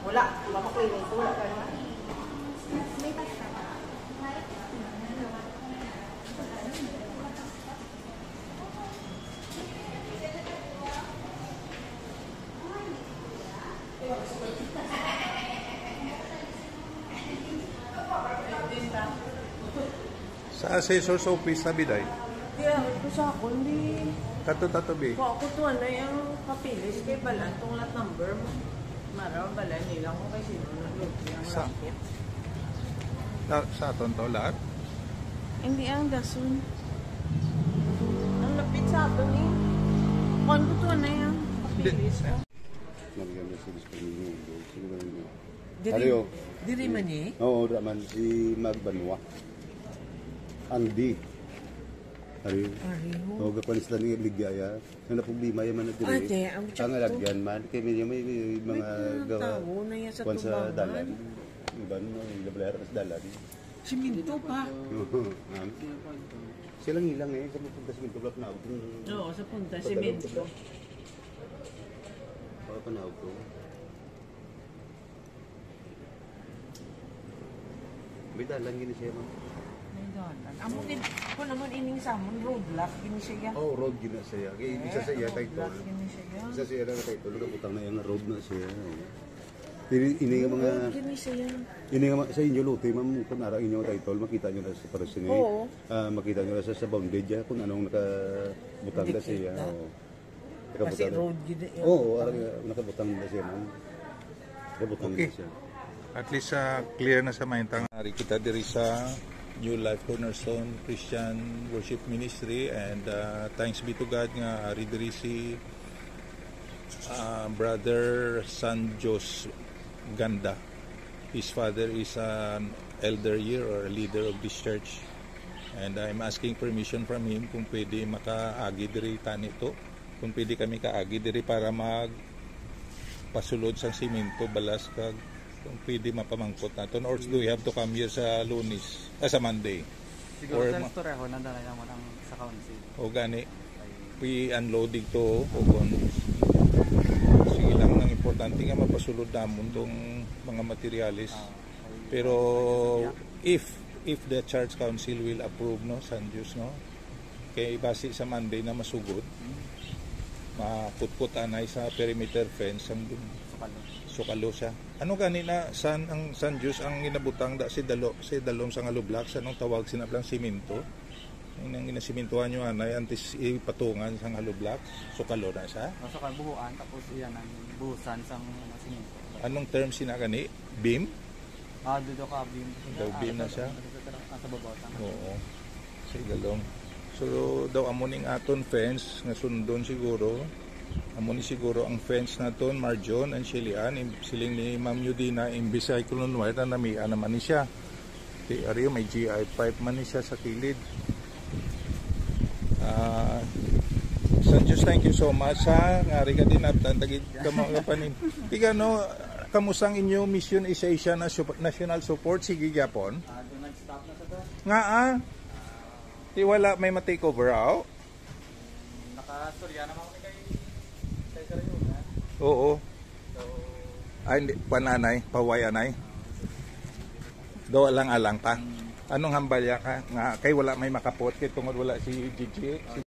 Wala, mapakulinis. Wala ka naman. May pasta pa. Sa assessor's office na biday. Kaya ito sa ako, hindi. Kato-tatobi. Kung ako tuwan na yung kapilis kay Balan, itong lat number mo. Maraw, Balan, nilang ko kay sino na lupi ang Sa- lakit. Sa aton to lahat. Hindi ang dasun. Ang lapit sa ato ni. Kung ko tuwan na yung kapilis ko. Naganda sa discrimination. Siguro hindi. Diri man ni? Oo, raman si Magbanwa. Andi. Ariyo. Oo, gapan sila ni Ligaya. Ang problema yaman na diri. Ang alagyan man kay may mga gawa. Tawo na yan sa Kung sa dalan. tubangan. Iban no, yung gablayar sa dalan. Siminto pa. Silang ilang sa punta sa Minto Block na ako. Oo, sa punta, siminto. Baka panahog ko. May dalan gini siya ma'am. May dalan. Amo din, kung naman ining samon, roadblock, gini siya. Oh, road gina siya. Kaya isa sa iya title. Roadblock, gini siya. Isa sa iya na title. Nagputang na yung road na siya. Pero ini nga mga... Gini siya. Ini nga sa inyo luto, ma'am, kung araw inyo title, makita nyo na sa parasyon eh. Oo. Makita nyo na sa bounded dyan kung anong nakabutang na siya. Kasi road gini. Oo, nakabutang na siya, ma'am. Nakabutang Okay. na siya. At least clear na sa maintang. Hari kita diri sa New Life Cornerstone Christian Worship Ministry, and thanks be to God nga ari diri si Brother Sanjos Ganda. His father is an elder here or a leader of this church, and I'm asking permission from him kung pwede makaagi diri tanito, kung pwede kami kaagi diri para mag pasulod sa simento balas kag kung pwede mapamangkot natin, or do we have to come here sa Lunes, sa Monday? Siguro sa storyaho na dala naman ang sa council. O gani, i-unloading to o kung sige lang nang importante nga mapasulod namon tong mga materialis. Pero if the church council will approve, no, San Jose, no, kay base sa Monday na masugod, maputput anay sa perimeter fence ang sukalo siya. Ano gani na ang San Jose ang ginabutang da si dalom sa ngalublak sa anong tawag sinablang simento. Ang ginasimintuhan nyo anay antes ipatungan sa ngalublak, sukalo na siya. So buhuan tapos iyan ang buhusan sa simento. Anong term sina gani? Beam? Dudo ka beam. Beam na siya. Sa babaw ta. Oo. Sa dalom. So daw amo ning aton fence nga sundon siguro. Amo ni siguro ang fence naton Marjon and Shilian siling ni Ma'am Yudina imbis ay kulon wire na namian naman ni siya. Di ariyo may GI pipe man ni siya sa kilid. San Jose, thank you so much ha. Ngari ka din abtan tagid ka mga panin. Tiga no, kamusang inyo mission isa na national support sige gyapon? Do nag-stop na sa to. Nga Di wala may ma-take over out? Naka-storya naman kami kay Karyuna. Oo. So, Ay, hindi, pananay, pawayanay. Do alang-alang pa. Anong hambalya ka? Nga, kay wala may makapot, kay tungod wala si Gigi.